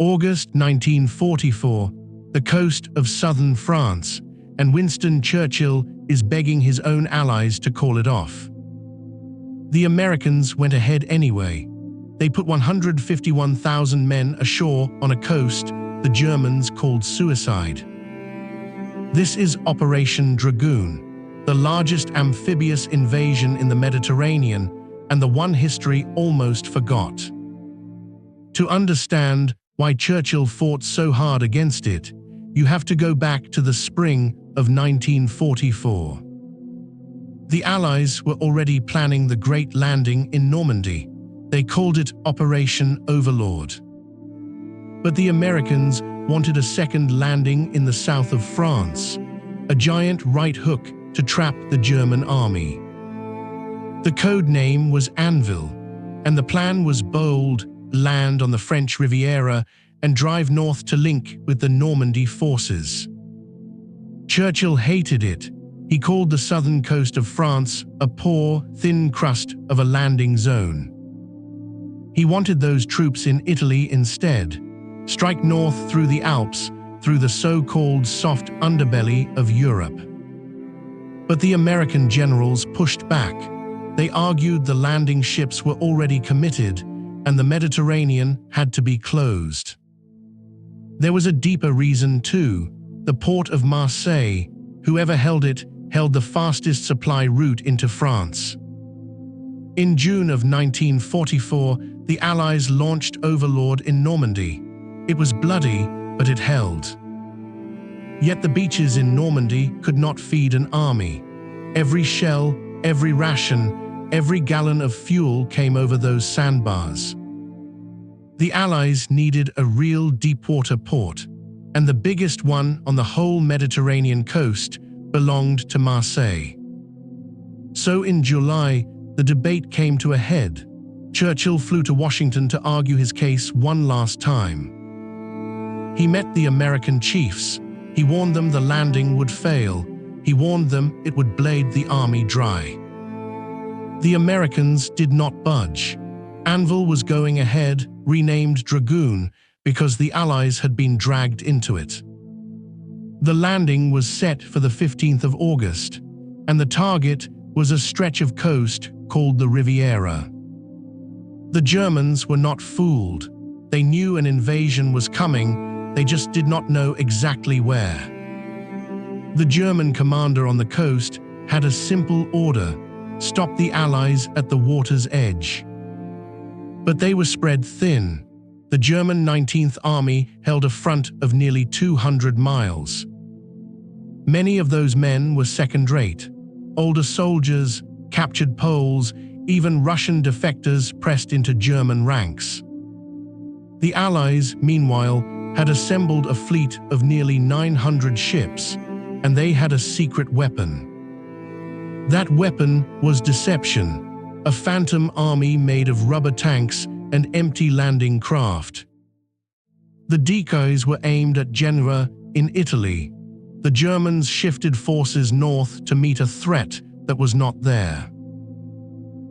August 1944, the coast of southern France, and Winston Churchill is begging his own allies to call it off. The Americans went ahead anyway. They put 151,000 men ashore on a coast the Germans called Suicide. This is Operation Dragoon, the largest amphibious invasion in the Mediterranean and the one history almost forgot. To understand why Churchill fought so hard against it, you have to go back to the spring of 1944. The Allies were already planning the Great Landing in Normandy. They called it Operation Overlord. But the Americans wanted a second landing in the south of France, a giant right hook to trap the German army. The code name was Anvil, and the plan was bold: land on the French Riviera and drive north to link with the Normandy forces. Churchill hated it. He called the southern coast of France a poor, thin crust of a landing zone. He wanted those troops in Italy instead, strike north through the Alps, through the so-called soft underbelly of Europe. But the American generals pushed back. They argued the landing ships were already committed and the Mediterranean had to be closed. There was a deeper reason too. The port of Marseille, whoever held it, held the fastest supply route into France. In June of 1944, the Allies launched Overlord in Normandy. It was bloody, but it held. Yet the beaches in Normandy could not feed an army. Every shell, every ration, every gallon of fuel came over those sandbars. The Allies needed a real deep-water port, and the biggest one on the whole Mediterranean coast belonged to Marseille. So in July, the debate came to a head. Churchill flew to Washington to argue his case one last time. He met the American chiefs. He warned them the landing would fail. He warned them it would bleed the army dry. The Americans did not budge. Anvil was going ahead, renamed Dragoon, because the Allies had been dragged into it. The landing was set for the 15th of August, and the target was a stretch of coast called the Riviera. The Germans were not fooled. They knew an invasion was coming, they just did not know exactly where. The German commander on the coast had a simple order: stop the Allies at the water's edge. But they were spread thin. The German 19th Army held a front of nearly 200 miles. Many of those men were second-rate. Older soldiers, captured Poles, even Russian defectors pressed into German ranks. The Allies, meanwhile, had assembled a fleet of nearly 900 ships, and they had a secret weapon. That weapon was deception, a phantom army made of rubber tanks and empty landing craft. The decoys were aimed at Genoa in Italy. The Germans shifted forces north to meet a threat that was not there.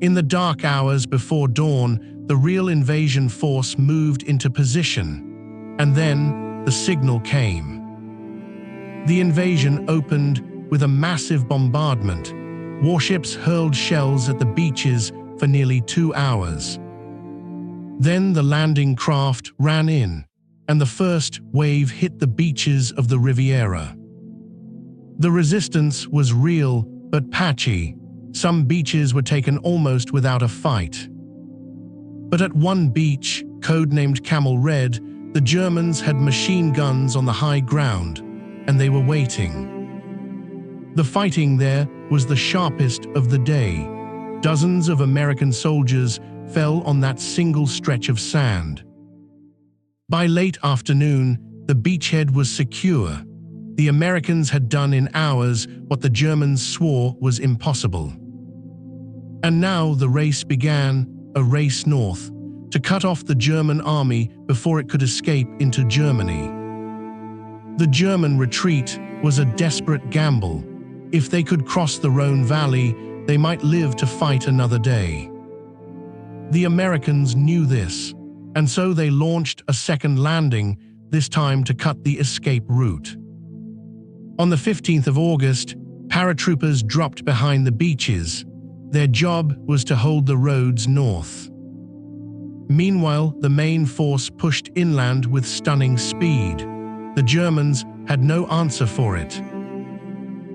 In the dark hours before dawn, the real invasion force moved into position, and then the signal came. The invasion opened with a massive bombardment. Warships hurled shells at the beaches for nearly 2 hours. Then the landing craft ran in, and the first wave hit the beaches of the Riviera. The resistance was real, but patchy. Some beaches were taken almost without a fight. But at one beach, codenamed Camel Red, the Germans had machine guns on the high ground, and they were waiting. The fighting there was the sharpest of the day. Dozens of American soldiers fell on that single stretch of sand. By late afternoon, the beachhead was secure. The Americans had done in hours what the Germans swore was impossible. And now the race began, a race north, to cut off the German army before it could escape into Germany. The German retreat was a desperate gamble. If they could cross the Rhone Valley, they might live to fight another day. The Americans knew this. and so they launched a second landing, this time to cut the escape route. On the 15th of August, paratroopers dropped behind the beaches. Their job was to hold the roads north. Meanwhile, the main force pushed inland with stunning speed. The Germans had no answer for it.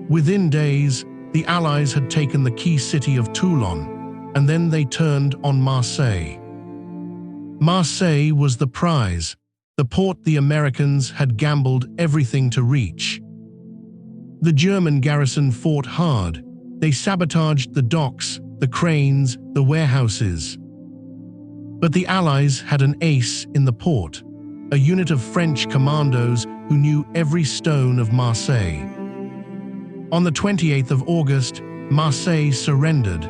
Within days, the Allies had taken the key city of Toulon, and then they turned on Marseille. Marseille was the prize, the port the Americans had gambled everything to reach. The German garrison fought hard. They sabotaged the docks, the cranes, the warehouses. But the Allies had an ace in the port, a unit of French commandos who knew every stone of Marseille. On the 28th of August, Marseille surrendered.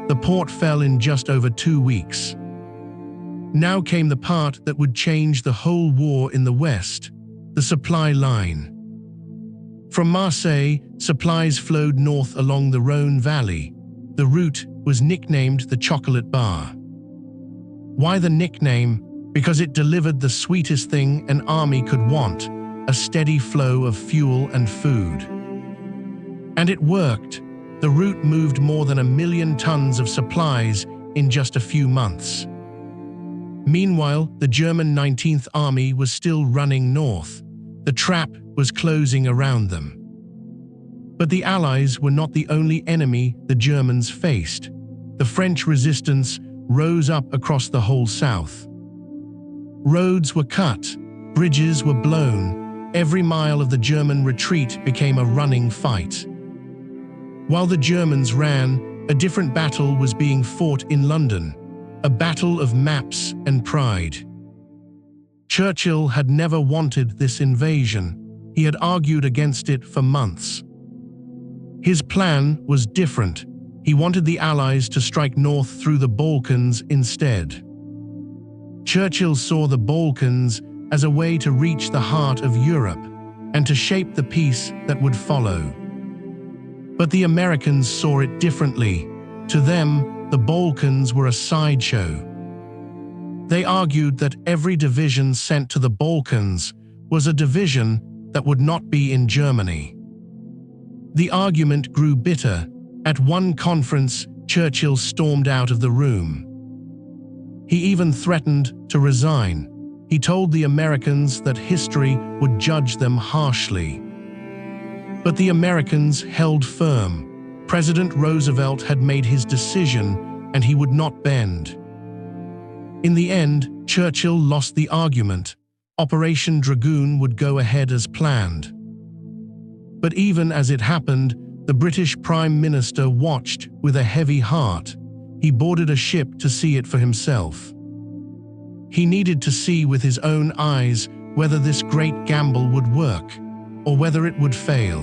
The port fell in just over 2 weeks. Now came the part that would change the whole war in the West, the supply line. From Marseille, supplies flowed north along the Rhône Valley. The route was nicknamed the Chocolate Bar. Why the nickname? Because it delivered the sweetest thing an army could want, a steady flow of fuel and food. And it worked. The route moved more than 1 million tons of supplies in just a few months. Meanwhile, the German 19th Army was still running north. The trap was closing around them. But the Allies were not the only enemy the Germans faced. The French resistance rose up across the whole south. Roads were cut, bridges were blown. Every mile of the German retreat became a running fight. While the Germans ran, a different battle was being fought in London, a battle of maps and pride. Churchill had never wanted this invasion. He had argued against it for months. His plan was different. He wanted the Allies to strike north through the Balkans instead. Churchill saw the Balkans as a way to reach the heart of Europe and to shape the peace that would follow. But the Americans saw it differently. To them, the Balkans were a sideshow. They argued that every division sent to the Balkans was a division that would not be in Germany. The argument grew bitter. At one conference, Churchill stormed out of the room. He even threatened to resign. He told the Americans that history would judge them harshly. But the Americans held firm. President Roosevelt had made his decision, and he would not bend. In the end, Churchill lost the argument. Operation Dragoon would go ahead as planned. But even as it happened, the British Prime Minister watched with a heavy heart. He boarded a ship to see it for himself. He needed to see with his own eyes whether this great gamble would work, or whether it would fail.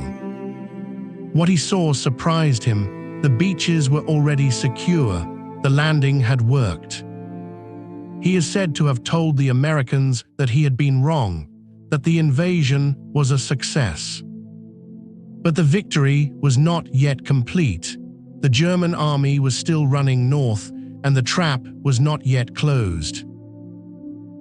What he saw surprised him. The beaches were already secure. The landing had worked. He is said to have told the Americans that he had been wrong, that the invasion was a success. But the victory was not yet complete. The German army was still running north, and the trap was not yet closed.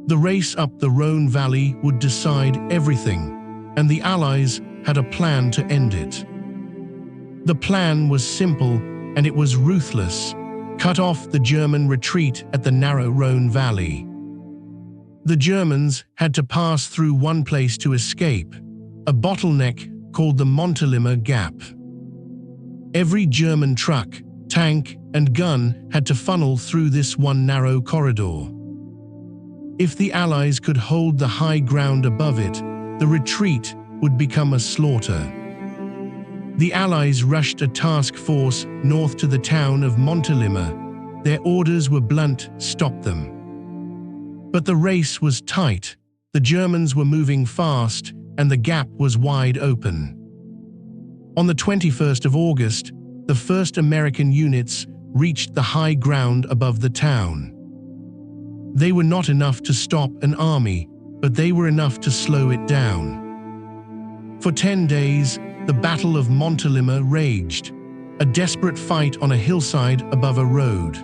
The race up the Rhône Valley would decide everything, and the Allies had a plan to end it. The plan was simple, and it was ruthless. Cut off the German retreat at the narrow Rhône Valley. The Germans had to pass through one place to escape, a bottleneck called the Montélimar Gap. Every German truck, tank, and gun had to funnel through this one narrow corridor. If the Allies could hold the high ground above it, the retreat would become a slaughter. The Allies rushed a task force north to the town of Montélimar. Their orders were blunt: stop them. But the race was tight. The Germans were moving fast, and the gap was wide open. On the 21st of August, the first American units reached the high ground above the town. They were not enough to stop an army, but they were enough to slow it down. For 10 days, the Battle of Montélimar raged, a desperate fight on a hillside above a road.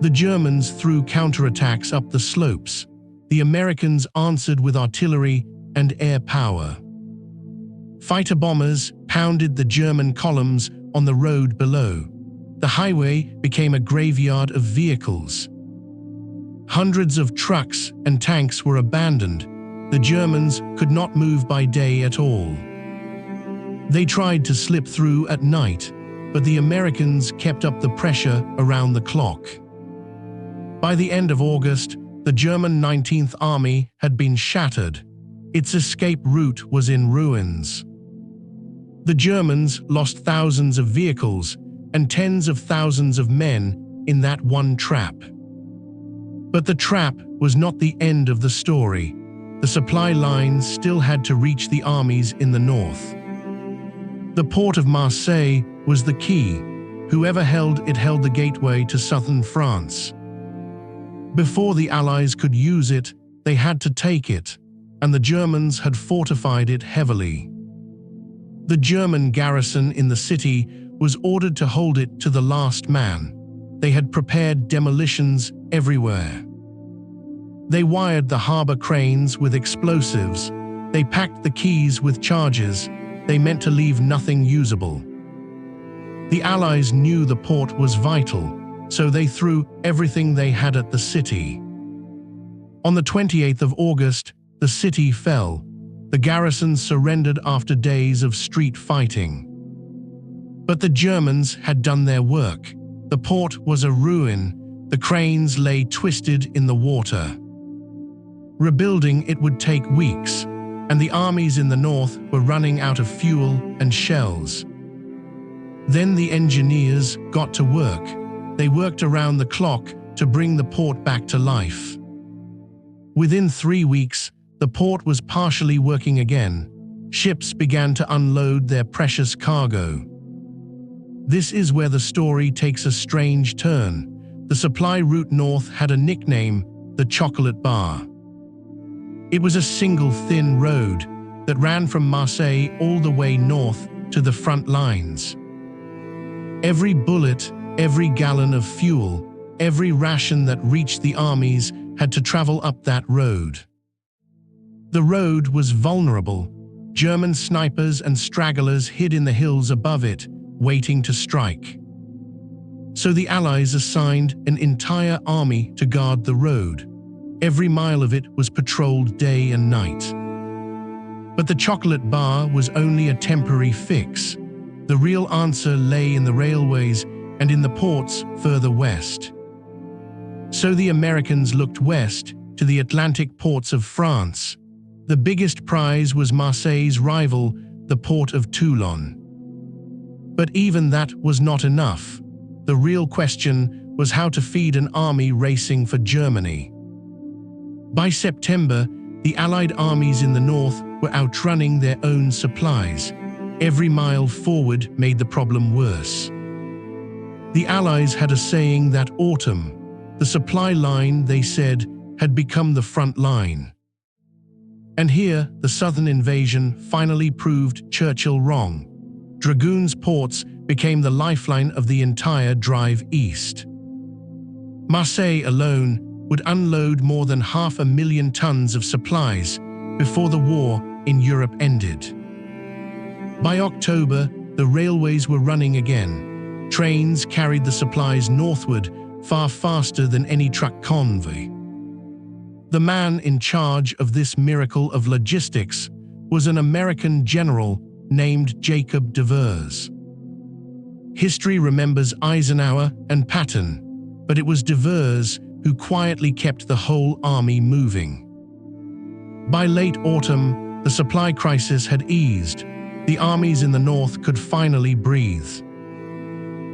The Germans threw counterattacks up the slopes. The Americans answered with artillery and air power. Fighter bombers pounded the German columns on the road below. The highway became a graveyard of vehicles. Hundreds of trucks and tanks were abandoned. The Germans could not move by day at all. They tried to slip through at night, but the Americans kept up the pressure around the clock. By the end of August, the German 19th Army had been shattered. Its escape route was in ruins. The Germans lost thousands of vehicles and tens of thousands of men in that one trap. But the trap was not the end of the story. The supply lines still had to reach the armies in the north. The port of Marseille was the key. Whoever held it held the gateway to southern France. Before the Allies could use it, they had to take it, and the Germans had fortified it heavily. The German garrison in the city was ordered to hold it to the last man. They had prepared demolitions everywhere. They wired the harbor cranes with explosives. They packed the quays with charges. They meant to leave nothing usable. The Allies knew the port was vital, so they threw everything they had at the city. On the 28th of August, the city fell. The garrison surrendered after days of street fighting. But the Germans had done their work. The port was a ruin. The cranes lay twisted in the water. Rebuilding it would take weeks, and the armies in the north were running out of fuel and shells. Then the engineers got to work. They worked around the clock to bring the port back to life. Within 3 weeks, the port was partially working again. Ships began to unload their precious cargo. This is where the story takes a strange turn. The supply route north had a nickname, the Chocolate Bar. It was a single thin road that ran from Marseille all the way north to the front lines. Every bullet, every gallon of fuel, every ration that reached the armies had to travel up that road. The road was vulnerable. German snipers and stragglers hid in the hills above it, waiting to strike. So the Allies assigned an entire army to guard the road. Every mile of it was patrolled day and night. But the Chocolate Bar was only a temporary fix. The real answer lay in the railways and in the ports further west. So the Americans looked west to the Atlantic ports of France. The biggest prize was Marseille's rival, the port of Toulon. But even that was not enough. The real question was how to feed an army racing for Germany. By September, the Allied armies in the north were outrunning their own supplies. Every mile forward made the problem worse. The Allies had a saying that autumn. The supply line, they said, had become the front line. And here, the southern invasion finally proved Churchill wrong. Dragoon's ports became the lifeline of the entire drive east. Marseille alone would unload more than 500,000 tons of supplies before the war in Europe ended. By October, the railways were running again. Trains carried the supplies northward far faster than any truck convoy. The man in charge of this miracle of logistics was an American general named Jacob Devers. History remembers Eisenhower and Patton, but it was Devers who quietly kept the whole army moving. By late autumn, the supply crisis had eased. The armies in the north could finally breathe.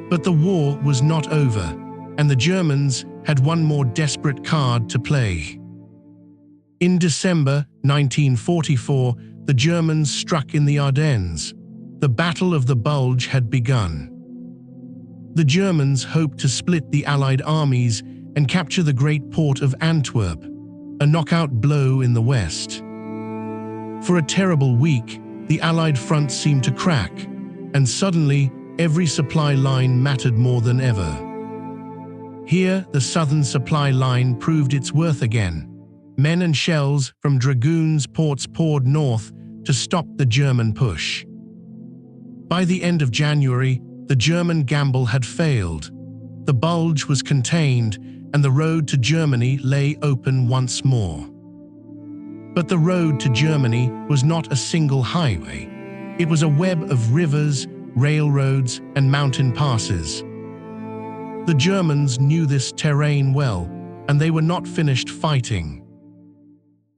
But the war was not over, and the Germans had one more desperate card to play. In December 1944, the Germans struck in the Ardennes. The Battle of the Bulge had begun. The Germans hoped to split the Allied armies and capture the great port of Antwerp, a knockout blow in the west. For a terrible week, the Allied front seemed to crack, and suddenly every supply line mattered more than ever. Here, the southern supply line proved its worth again. Men and shells from Dragoon's ports poured north to stop the German push. By the end of January, the German gamble had failed. The bulge was contained, and the road to Germany lay open once more. But the road to Germany was not a single highway. It was a web of rivers, railroads, and mountain passes. The Germans knew this terrain well, and they were not finished fighting.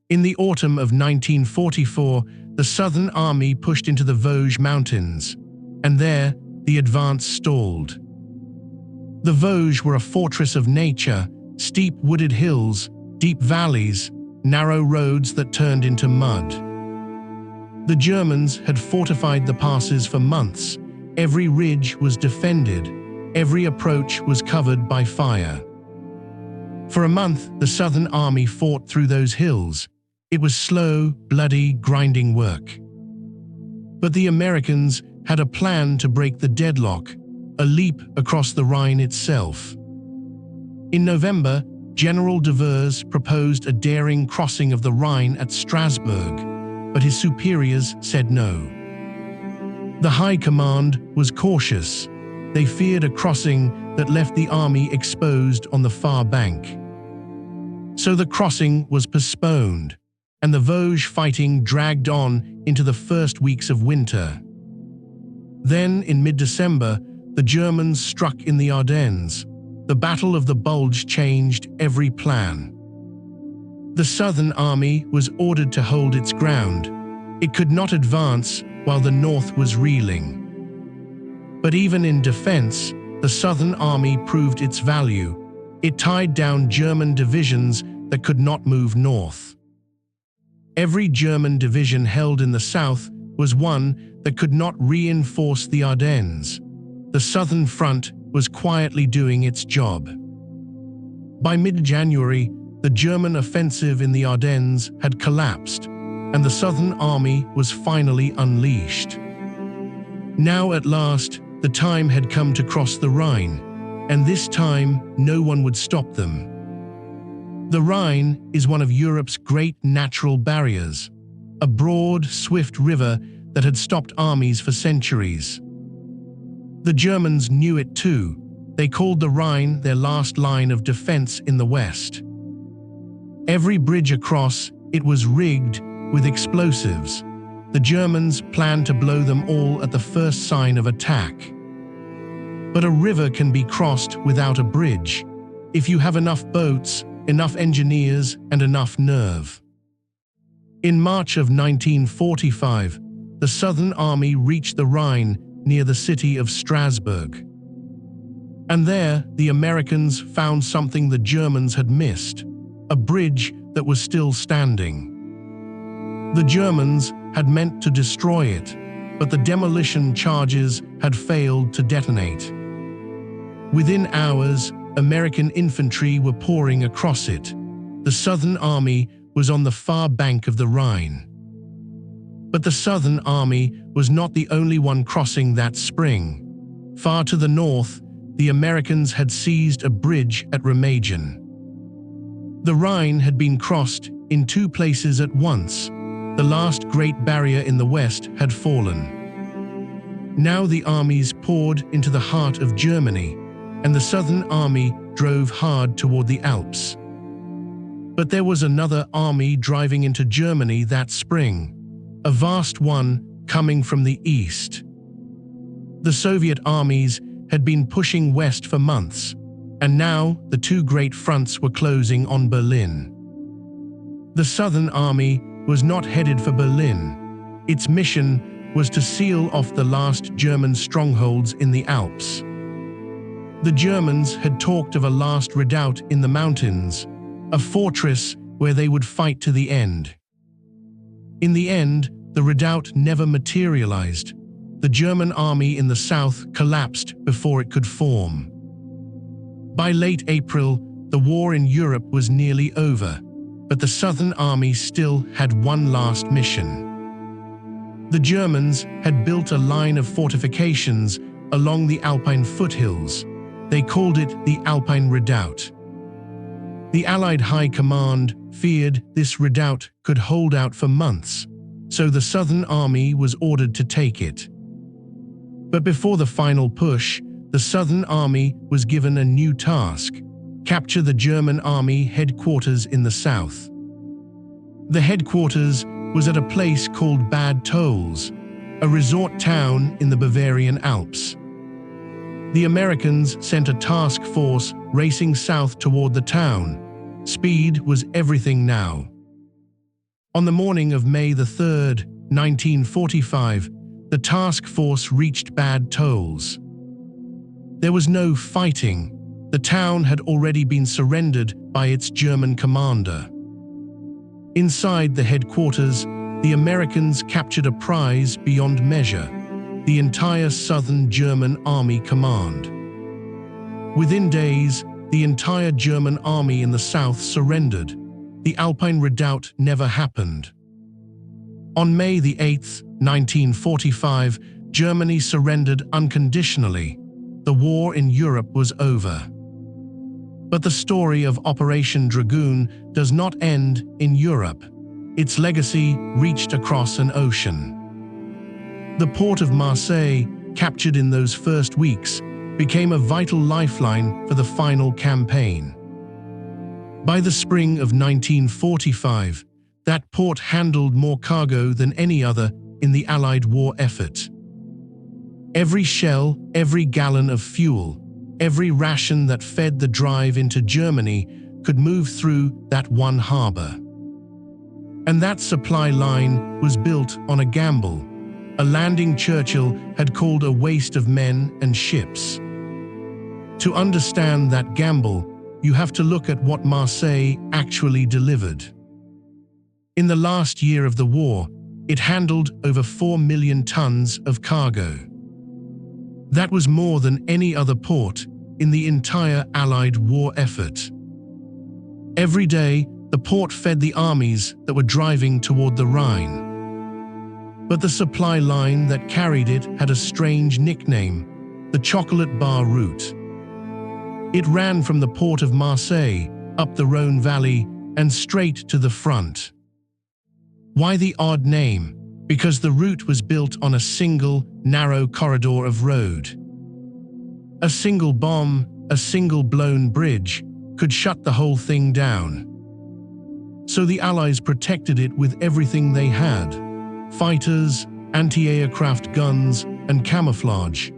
In the autumn of 1944, the Southern Army pushed into the Vosges Mountains, and there the advance stalled. The Vosges were a fortress of nature, steep wooded hills, deep valleys, narrow roads that turned into mud. The Germans had fortified the passes for months. Every ridge was defended. Every approach was covered by fire. For a month, the Southern Army fought through those hills. It was slow, bloody, grinding work. But the Americans had a plan to break the deadlock, a leap across the Rhine itself. In November, General de Vries proposed a daring crossing of the Rhine at Strasbourg, but his superiors said no. The High Command was cautious. They feared a crossing that left the army exposed on the far bank. So the crossing was postponed, and the Vosges fighting dragged on into the first weeks of winter. Then, in mid-December, the Germans struck in the Ardennes. The Battle of the Bulge changed every plan. The Southern Army was ordered to hold its ground. It could not advance while the North was reeling. But even in defense, the Southern Army proved its value. It tied down German divisions that could not move north. Every German division held in the south was one that could not reinforce the Ardennes. The Southern Front was quietly doing its job. By mid-January, the German offensive in the Ardennes had collapsed, and the Southern Army was finally unleashed. Now at last, the time had come to cross the Rhine, and this time no one would stop them. The Rhine is one of Europe's great natural barriers, a broad, swift river that had stopped armies for centuries. The Germans knew it too. They called the Rhine their last line of defense in the West. Every bridge across, it was rigged with explosives. The Germans planned to blow them all at the first sign of attack. But a river can be crossed without a bridge, if you have enough boats, enough engineers, and enough nerve. In March of 1945, the Southern Army reached the Rhine near the city of Strasbourg. And there, the Americans found something the Germans had missed, a bridge that was still standing. The Germans had meant to destroy it, but the demolition charges had failed to detonate. Within hours, American infantry were pouring across it. The Southern Army was on the far bank of the Rhine. But the Southern Army was not the only one crossing that spring. Far to the north, the Americans had seized a bridge at Remagen. The Rhine had been crossed in two places at once. The last great barrier in the west had fallen. Now the armies poured into the heart of Germany, and the Southern Army drove hard toward the Alps. But there was another army driving into Germany that spring, a vast one coming from the east. The Soviet armies had been pushing west for months, and now the two great fronts were closing on Berlin. The Southern Army was not headed for Berlin. Its mission was to seal off the last German strongholds in the Alps. The Germans had talked of a last redoubt in the mountains, a fortress where they would fight to the end. In the end, the redoubt never materialized. The German army in the south collapsed before it could form. By late April, the war in Europe was nearly over, but the Southern Army still had one last mission. The Germans had built a line of fortifications along the Alpine foothills. They called it the Alpine Redoubt. The Allied High Command feared this redoubt could hold out for months, so the Southern Army was ordered to take it. But before the final push, the Southern Army was given a new task: capture the German Army headquarters in the south. The headquarters was at a place called Bad Tolz, a resort town in the Bavarian Alps. The Americans sent a task force racing south toward the town. Speed was everything now. On the morning of May 3, 1945, the task force reached Bad Tolz. There was no fighting. The town had already been surrendered by its German commander. Inside the headquarters, the Americans captured a prize beyond measure: the entire Southern German Army Command. Within days, the entire German army in the south surrendered. The Alpine Redoubt never happened. On May 8, 1945, Germany surrendered unconditionally. The war in Europe was over. But the story of Operation Dragoon does not end in Europe. Its legacy reached across an ocean. The port of Marseille, captured in those first weeks, became a vital lifeline for the final campaign. By the spring of 1945, that port handled more cargo than any other in the Allied war effort. Every shell, every gallon of fuel, every ration that fed the drive into Germany could move through that one harbor. And that supply line was built on a gamble, a landing Churchill had called a waste of men and ships. To understand that gamble, you have to look at what Marseille actually delivered. In the last year of the war, it handled over 4 million tons of cargo. That was more than any other port in the entire Allied war effort. Every day, the port fed the armies that were driving toward the Rhine. But the supply line that carried it had a strange nickname: the Chocolate Bar Route. It ran from the port of Marseille, up the Rhone Valley, and straight to the front. Why the odd name? Because the route was built on a single, narrow corridor of road. A single bomb, a single blown bridge, could shut the whole thing down. So the Allies protected it with everything they had: fighters, anti-aircraft guns, and camouflage.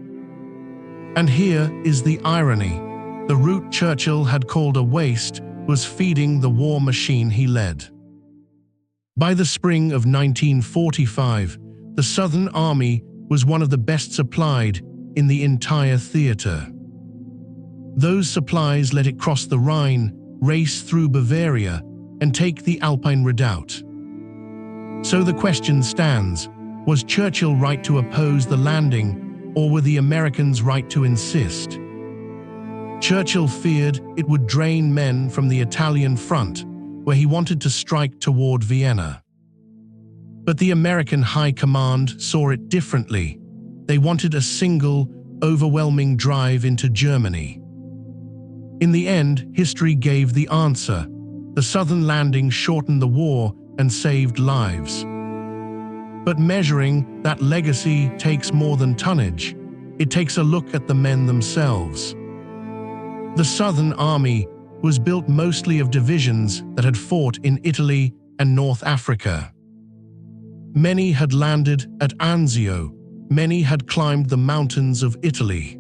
And here is the irony: the route Churchill had called a waste was feeding the war machine he led. By the spring of 1945, the Southern Army was one of the best supplied in the entire theater. Those supplies let it cross the Rhine, race through Bavaria, and take the Alpine Redoubt. So the question stands: was Churchill right to oppose the landing, or were the Americans right to insist? Churchill feared it would drain men from the Italian front, where he wanted to strike toward Vienna. But the American High Command saw it differently. They wanted a single, overwhelming drive into Germany. In the end, history gave the answer. The Southern landing shortened the war and saved lives. But measuring that legacy takes more than tonnage. It takes a look at the men themselves. The Southern Army was built mostly of divisions that had fought in Italy and North Africa. Many had landed at Anzio. Many had climbed the mountains of Italy.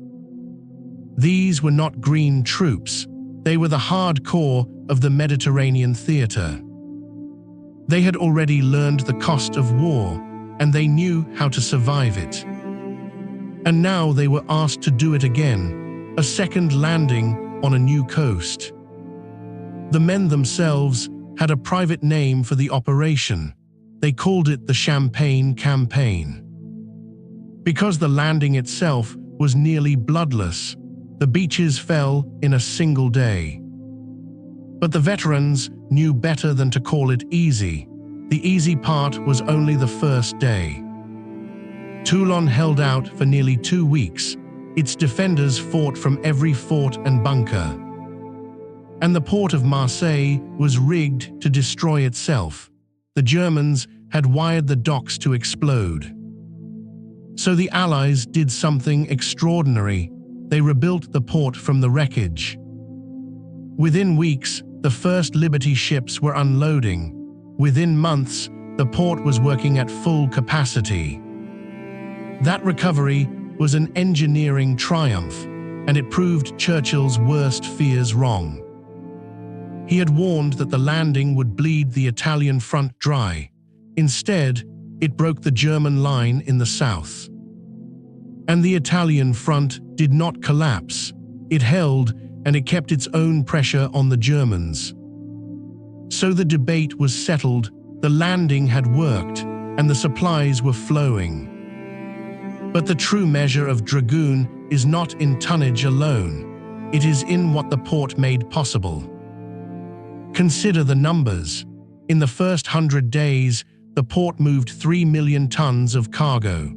These were not green troops. They were the hardcore of the Mediterranean theater. They had already learned the cost of war, and they knew how to survive it. And now they were asked to do it again, a second landing on a new coast. The men themselves had a private name for the operation. They called it the Champagne Campaign. Because the landing itself was nearly bloodless, the beaches fell in a single day. But the veterans knew better than to call it easy. The easy part was only the first day. Toulon held out for nearly 2 weeks. Its defenders fought from every fort and bunker. And the port of Marseille was rigged to destroy itself. The Germans had wired the docks to explode. So the Allies did something extraordinary. They rebuilt the port from the wreckage. Within weeks, the first Liberty ships were unloading. Within months, the port was working at full capacity. That recovery was an engineering triumph, and it proved Churchill's worst fears wrong. He had warned that the landing would bleed the Italian front dry. Instead, it broke the German line in the south. And the Italian front did not collapse. It held, and it kept its own pressure on the Germans. So the debate was settled, the landing had worked, and the supplies were flowing. But the true measure of Dragoon is not in tonnage alone. It is in what the port made possible. Consider the numbers. In the first 100 days, the port moved 3 million tons of cargo.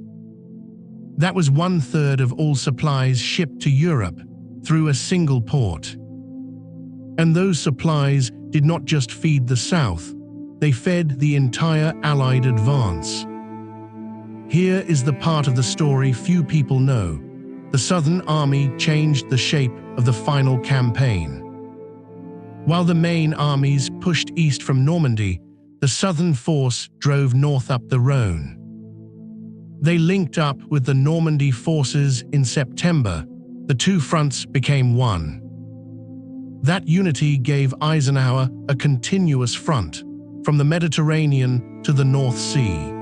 That was 1/3 of all supplies shipped to Europe through a single port. And those supplies did not just feed the South, they fed the entire Allied advance. Here is the part of the story few people know. The Southern Army changed the shape of the final campaign. While the main armies pushed east from Normandy, the Southern force drove north up the Rhône. They linked up with the Normandy forces in September. The two fronts became one. That unity gave Eisenhower a continuous front, from the Mediterranean to the North Sea.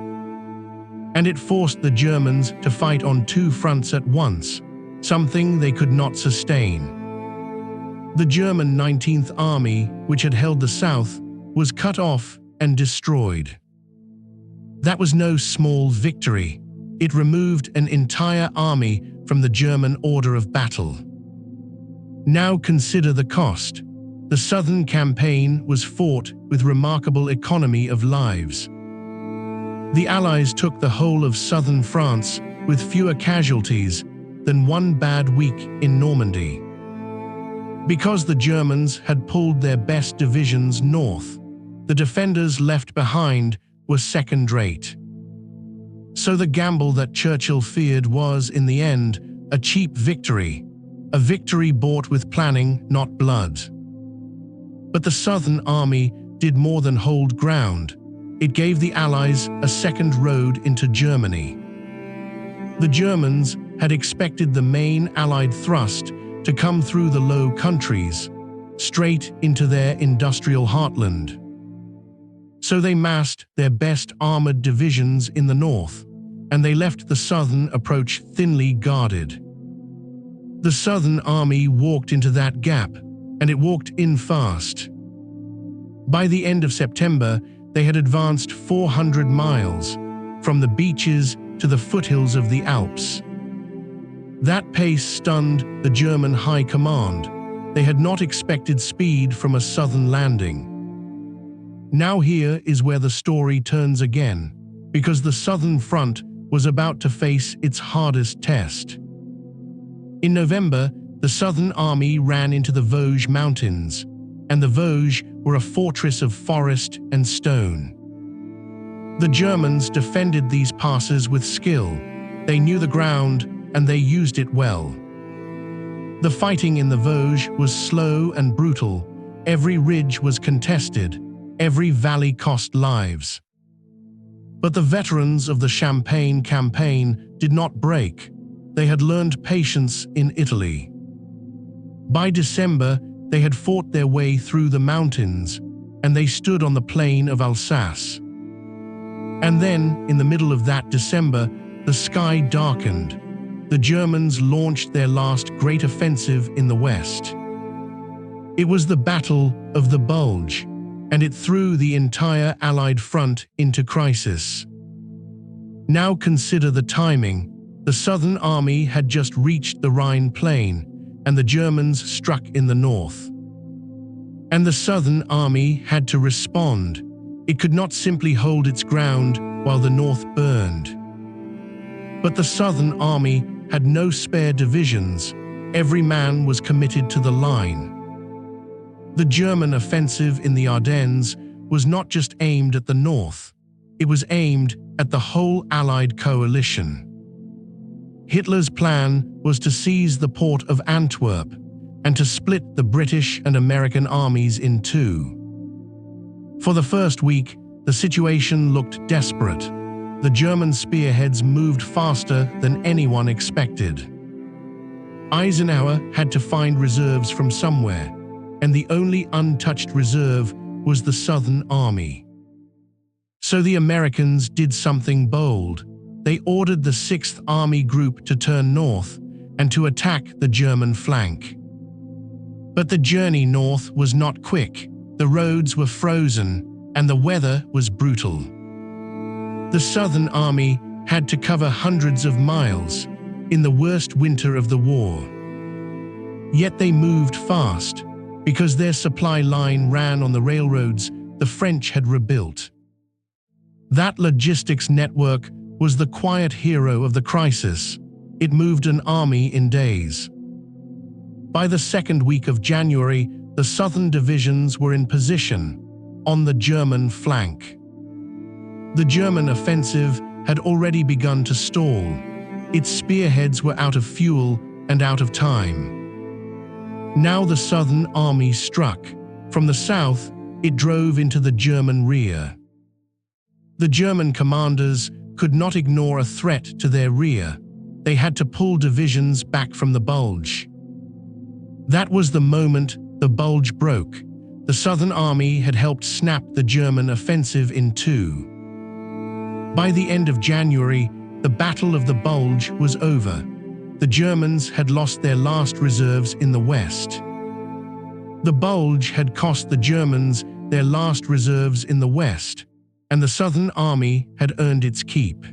And it forced the Germans to fight on two fronts at once, something they could not sustain. The German 19th Army, which had held the South, was cut off and destroyed. That was no small victory. It removed an entire army from the German order of battle. Now consider the cost. The Southern campaign was fought with remarkable economy of lives. The Allies took the whole of southern France with fewer casualties than one bad week in Normandy. Because the Germans had pulled their best divisions north, the defenders left behind were second-rate. So the gamble that Churchill feared was, in the end, a cheap victory, a victory bought with planning, not blood. But the Southern Army did more than hold ground. It gave the Allies a second road into Germany. The Germans had expected the main Allied thrust to come through the Low Countries, straight into their industrial heartland. So they massed their best armored divisions in the north, and they left the southern approach thinly guarded. The Southern Army walked into that gap, and it walked in fast. By the end of September, they had advanced 400 miles, from the beaches to the foothills of the Alps. That pace stunned the German High Command. They had not expected speed from a southern landing. Now here is where the story turns again, because the Southern Front was about to face its hardest test. In November, the Southern Army ran into the Vosges Mountains, and the Vosges were a fortress of forest and stone. The Germans defended these passes with skill. They knew the ground, and they used it well. The fighting in the Vosges was slow and brutal. Every ridge was contested. Every valley cost lives. But the veterans of the Champagne campaign did not break. They had learned patience in Italy. By December, they had fought their way through the mountains, and they stood on the plain of Alsace. And then, in the middle of that December, the sky darkened. The Germans launched their last great offensive in the west. It was the Battle of the Bulge, and it threw the entire Allied front into crisis. Now consider the timing. The Southern Army had just reached the Rhine plain, and the Germans struck in the north. And the Southern Army had to respond. It could not simply hold its ground while the north burned. But the Southern Army had no spare divisions. Every man was committed to the line. The German offensive in the Ardennes was not just aimed at the north, it was aimed at the whole Allied coalition. Hitler's plan was to seize the port of Antwerp and to split the British and American armies in two. For the first week, the situation looked desperate. The German spearheads moved faster than anyone expected. Eisenhower had to find reserves from somewhere, and the only untouched reserve was the Southern Army. So the Americans did something bold. They ordered the 6th Army Group to turn north and to attack the German flank. But the journey north was not quick. The roads were frozen, and the weather was brutal. The Southern Army had to cover hundreds of miles in the worst winter of the war. Yet they moved fast, because their supply line ran on the railroads the French had rebuilt. That logistics network was the quiet hero of the crisis. It moved an army in days. By the second week of January, the southern divisions were in position on the German flank. The German offensive had already begun to stall. Its spearheads were out of fuel and out of time. Now the Southern Army struck. From the south, it drove into the German rear. The German commanders could not ignore a threat to their rear. They had to pull divisions back from the Bulge. That was the moment the Bulge broke. The Southern Army had helped snap the German offensive in two. By the end of January, the Battle of the Bulge was over. The Germans had lost their last reserves in the west. The Bulge had cost the Germans their last reserves in the west, and the Southern Army had earned its keep.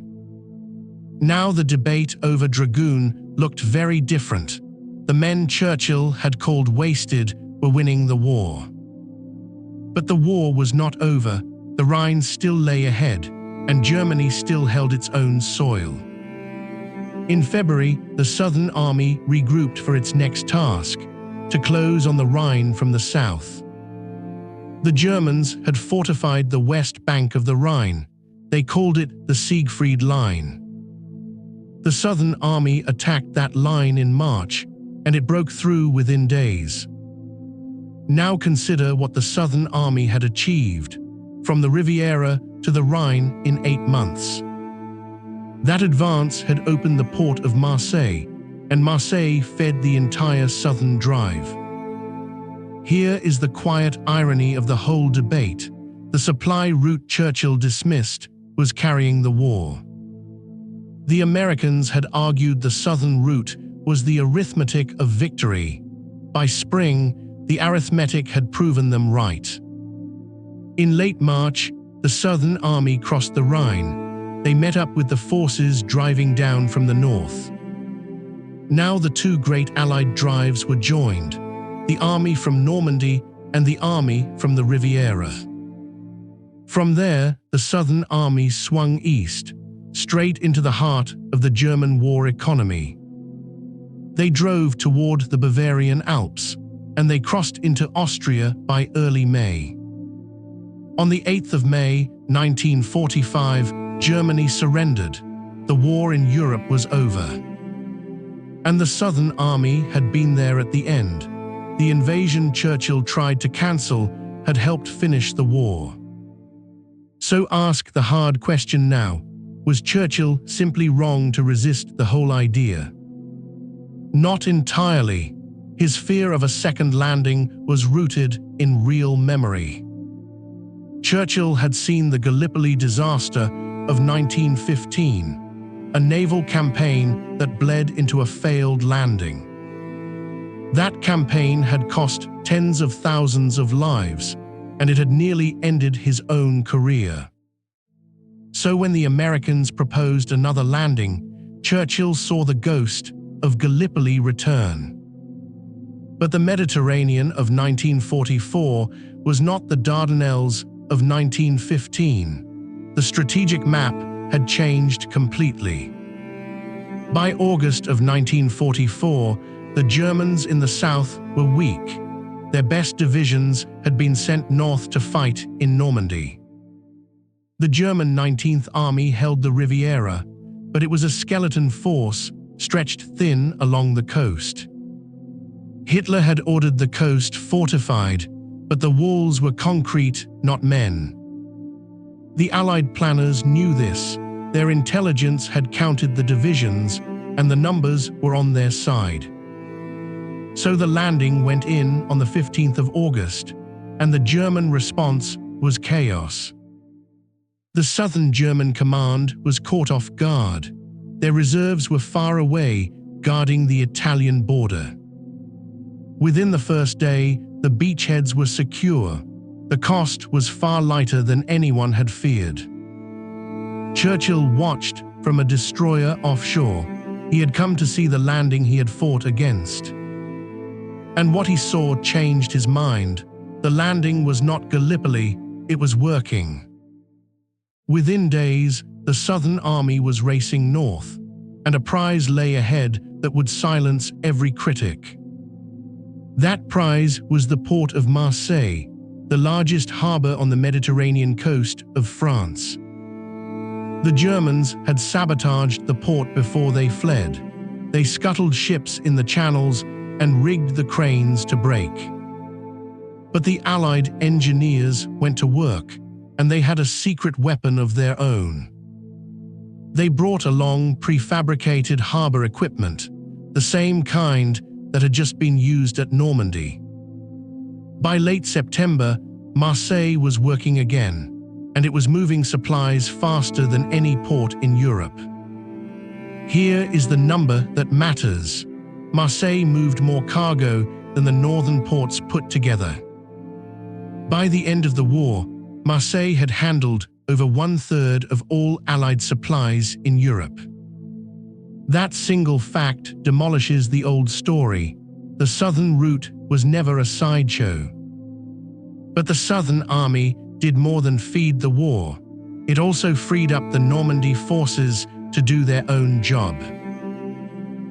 Now the debate over Dragoon looked very different. The men Churchill had called wasted were winning the war. But the war was not over. The Rhine still lay ahead, and Germany still held its own soil. In February, the Southern Army regrouped for its next task, to close on the Rhine from the south. The Germans had fortified the west bank of the Rhine. They called it the Siegfried Line. The Southern Army attacked that line in March, and it broke through within days. Now consider what the Southern Army had achieved, from the Riviera to the Rhine in 8 months. That advance had opened the port of Marseille, and Marseille fed the entire southern drive. Here is the quiet irony of the whole debate. The supply route Churchill dismissed was carrying the war. The Americans had argued the southern route was the arithmetic of victory. By spring, the arithmetic had proven them right. In late March, the Southern Army crossed the Rhine. They met up with the forces driving down from the north. Now the two great Allied drives were joined, the army from Normandy and the army from the Riviera. From there, the Southern Army swung east, straight into the heart of the German war economy. They drove toward the Bavarian Alps, and they crossed into Austria by early May. On the 8th of May, 1945, Germany surrendered. The war in Europe was over. And the Southern Army had been there at the end. The invasion Churchill tried to cancel had helped finish the war. So ask the hard question now: was Churchill simply wrong to resist the whole idea? Not entirely. His fear of a second landing was rooted in real memory. Churchill had seen the Gallipoli disaster of 1915, a naval campaign that bled into a failed landing. That campaign had cost tens of thousands of lives, and it had nearly ended his own career. So when the Americans proposed another landing, Churchill saw the ghost of Gallipoli return. But the Mediterranean of 1944 was not the Dardanelles of 1915. The strategic map had changed completely. By August of 1944, the Germans in the south were weak. Their best divisions had been sent north to fight in Normandy. The German 19th Army held the Riviera, but it was a skeleton force stretched thin along the coast. Hitler had ordered the coast fortified, but the walls were concrete, not men. The Allied planners knew this. Their intelligence had counted the divisions, and the numbers were on their side. So the landing went in on the 15th of August, and the German response was chaos. The southern German command was caught off guard. Their reserves were far away, guarding the Italian border. Within the first day, the beachheads were secure. The cost was far lighter than anyone had feared. Churchill watched from a destroyer offshore. He had come to see the landing he had fought against. And what he saw changed his mind. The landing was not Gallipoli, it was working. Within days, the Southern Army was racing north, and a prize lay ahead that would silence every critic. That prize was the port of Marseille, the largest harbor on the Mediterranean coast of France. The Germans had sabotaged the port before they fled. They scuttled ships in the channels and rigged the cranes to break. But the Allied engineers went to work, and they had a secret weapon of their own. They brought along prefabricated harbor equipment, the same kind that had just been used at Normandy. By late September, Marseille was working again, and it was moving supplies faster than any port in Europe. Here is the number that matters. Marseille moved more cargo than the northern ports put together. By the end of the war, Marseille had handled over 1/3 of all Allied supplies in Europe. That single fact demolishes the old story. The southern route was never a sideshow. But the Southern Army did more than feed the war. It also freed up the Normandy forces to do their own job.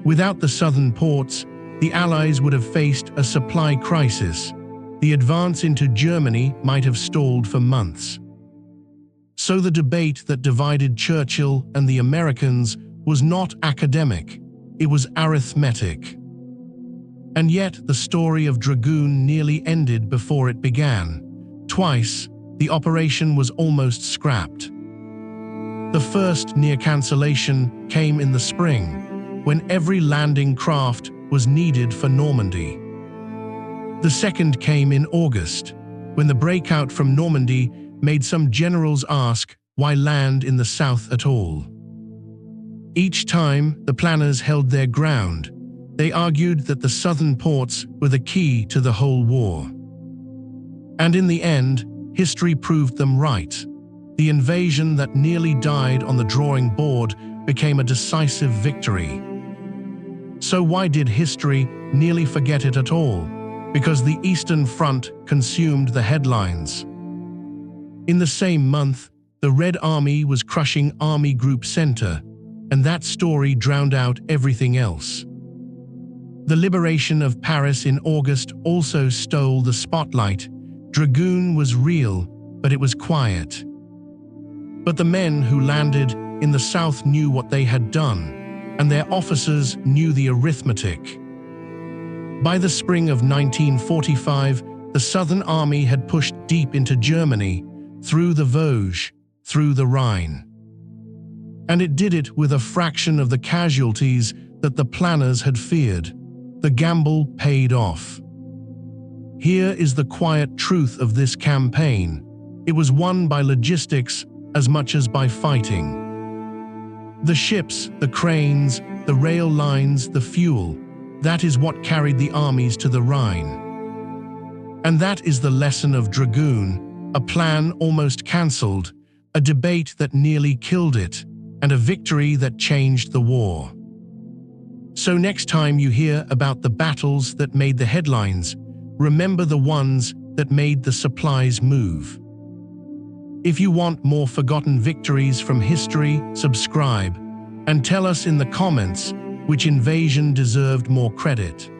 Without the southern ports, the Allies would have faced a supply crisis. The advance into Germany might have stalled for months. So the debate that divided Churchill and the Americans was not academic, it was arithmetic. And yet the story of Dragoon nearly ended before it began. Twice, the operation was almost scrapped. The first near cancellation came in the spring, when every landing craft was needed for Normandy. The second came in August, when the breakout from Normandy made some generals ask why land in the south at all. Each time, the planners held their ground. They argued that the southern ports were the key to the whole war. And in the end, history proved them right. The invasion that nearly died on the drawing board became a decisive victory. So why did history nearly forget it at all? Because the Eastern Front consumed the headlines. In the same month, the Red Army was crushing Army Group Center, and that story drowned out everything else. The liberation of Paris in August also stole the spotlight. Dragoon was real, but it was quiet. But the men who landed in the south knew what they had done, and their officers knew the arithmetic. By the spring of 1945, the Southern Army had pushed deep into Germany, through the Vosges, through the Rhine. And it did it with a fraction of the casualties that the planners had feared. The gamble paid off. Here is the quiet truth of this campaign. It was won by logistics as much as by fighting. The ships, the cranes, the rail lines, the fuel, that is what carried the armies to the Rhine. And that is the lesson of Dragoon, a plan almost cancelled, a debate that nearly killed it, and a victory that changed the war. So next time you hear about the battles that made the headlines, remember the ones that made the supplies move. If you want more forgotten victories from history, subscribe. And tell us in the comments which invasion deserved more credit.